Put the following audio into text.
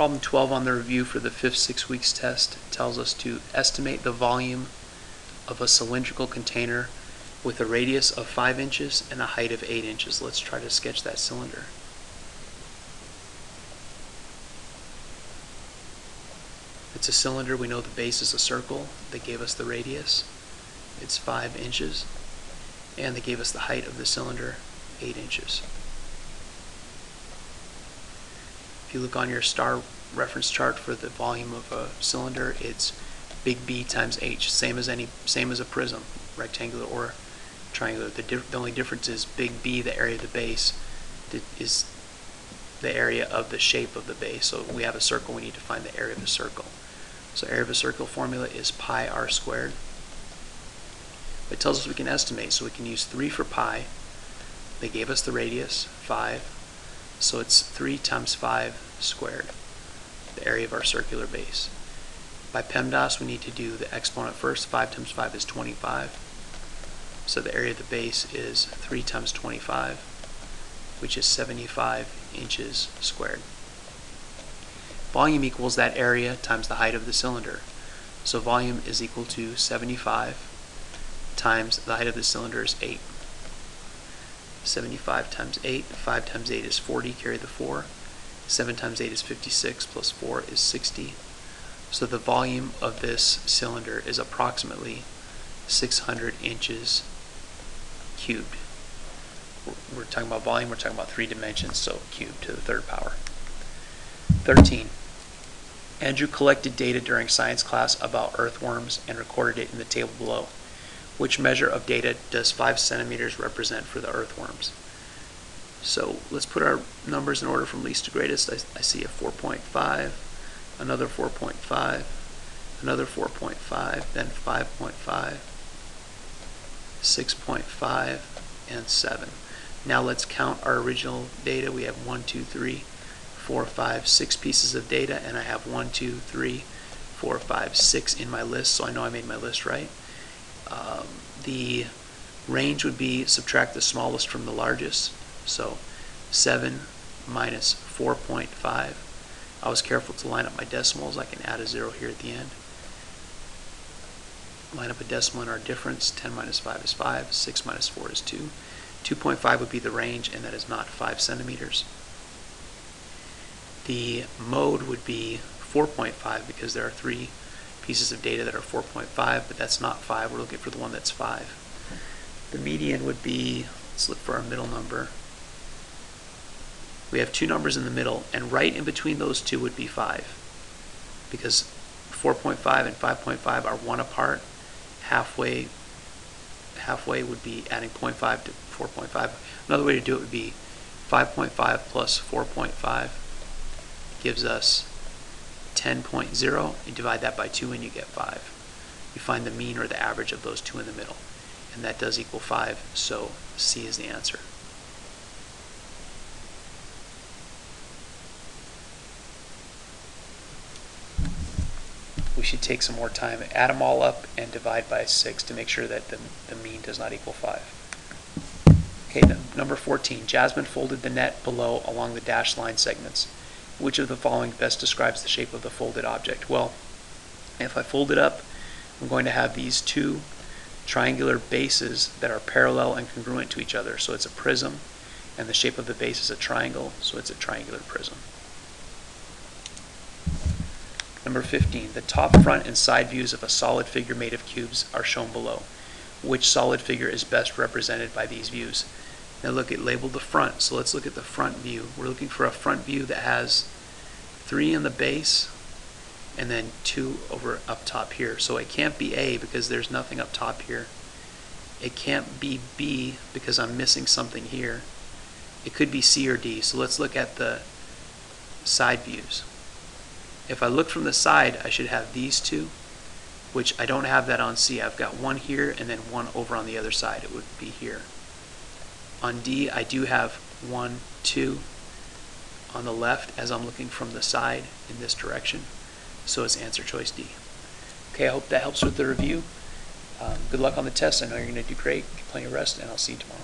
Problem 12 on the review for the 5th 6 weeks test tells us to estimate the volume of a cylindrical container with a radius of 5 inches and a height of 8 inches. Let's try to sketch that cylinder. It's a cylinder. We know the base is a circle. They gave us the radius. It's 5 inches. And they gave us the height of the cylinder, 8 inches. If you look on your star reference chart for the volume of a cylinder, it's big B times H, same as a prism, rectangular or triangular. The only difference is big B, the area of the base, is the area of the shape of the base. So we have a circle, we need to find the area of the circle. So area of a circle formula is pi r squared. It tells us we can estimate, so we can use 3 for pi. They gave us the radius, 5. So it's 3 times 5 squared, the area of our circular base. By PEMDAS, we need to do the exponent first. 5 times 5 is 25. So the area of the base is 3 times 25, which is 75 inches squared. Volume equals that area times the height of the cylinder. So volume is equal to 75 times the height of the cylinder is 8. 75 times 8, 5 times 8 is 40, carry the 4. 7 times 8 is 56, plus 4 is 60. So the volume of this cylinder is approximately 600 inches cubed. We're talking about volume, we're talking about 3 dimensions, so cubed to the 3rd power. 13. Andrew collected data during science class about earthworms and recorded it in the table below. Which measure of data does 5 centimeters represent for the earthworms? So let's put our numbers in order from least to greatest. I see a 4.5, another 4.5, another 4.5, then 5.5, 6.5, and 7. Now let's count our original data. We have 1, 2, 3, 4, 5, 6 pieces of data, and I have 1, 2, 3, 4, 5, 6 in my list, so I know I made my list right. The range would be subtract the smallest from the largest, so 7 minus 4.5. I was careful to line up my decimals. I can add a 0 here at the end. Line up a decimal in our difference. 10 minus 5 is 5, 6 minus 4 is 2. 2.5 would be the range, and that is not 5 centimeters. The mode would be 4.5 because there are 3 pieces of data that are 4.5, but that's not 5. We're looking for the one that's 5. The median would be, let's look for our middle number. We have 2 numbers in the middle, and right in between those 2 would be 5, because 4.5 and 5.5 are 1 apart. Halfway would be adding 0.5 to 4.5. Another way to do it would be 5.5 plus 4.5 gives us 10.0. You divide that by 2 and you get 5. You find the mean or the average of those 2 in the middle, and that does equal 5, so C is the answer. We should take some more time, add them all up and divide by 6 to make sure that the mean does not equal 5. Okay, number 14. Jasmine folded the net below along the dashed line segments. Which of the following best describes the shape of the folded object? Well, if I fold it up, I'm going to have these 2 triangular bases that are parallel and congruent to each other. So it's a prism, and the shape of the base is a triangle, so it's a triangular prism. Number 15. The top, front, and side views of a solid figure made of cubes are shown below. Which solid figure is best represented by these views? Now look, it labeled the front, so let's look at the front view. We're looking for a front view that has 3 in the base and then 2 over up top here. So it can't be A because there's nothing up top here. It can't be B because I'm missing something here. It could be C or D. So let's look at the side views. If I look from the side, I should have these 2, which I don't have that on C. I've got 1 here and then 1 over on the other side. It would be here. On D, I do have 1, 2 on the left as I'm looking from the side in this direction. So it's answer choice D. Okay, I hope that helps with the review. Good luck on the test. I know you're going to do great. Get plenty of rest, and I'll see you tomorrow.